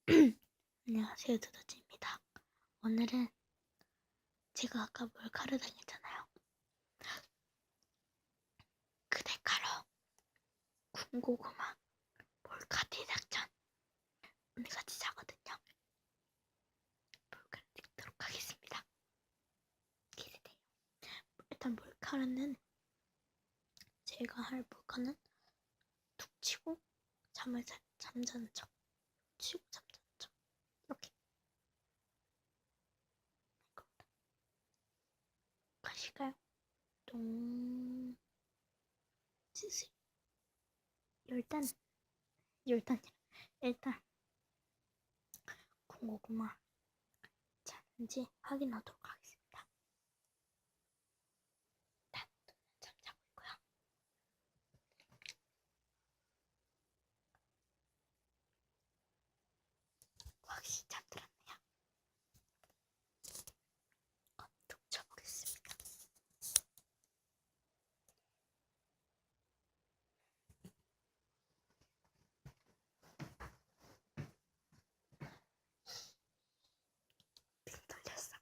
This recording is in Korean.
안녕하세요, 두더지입니다. 오늘은 제가 아까 몰카를 당했잖아요. 그 대가로 군고구마 몰카 대작전 오늘 같이 자거든요. 몰카를 찍도록 하겠습니다. 기대돼요. 일단 몰카는 제가 할 몰카는 툭 치고 잠자는 척, 치고 잠자는 척 이렇게 할 겁니다. 가실까요? 똥 슬슬 일단 군고구마 자는지 확인하도록 하겠습니다. 일단 눈은 잠자고 있고요. 확실히 잠들었네요. 툭 쳐보겠습니다. 빙 돌렸어.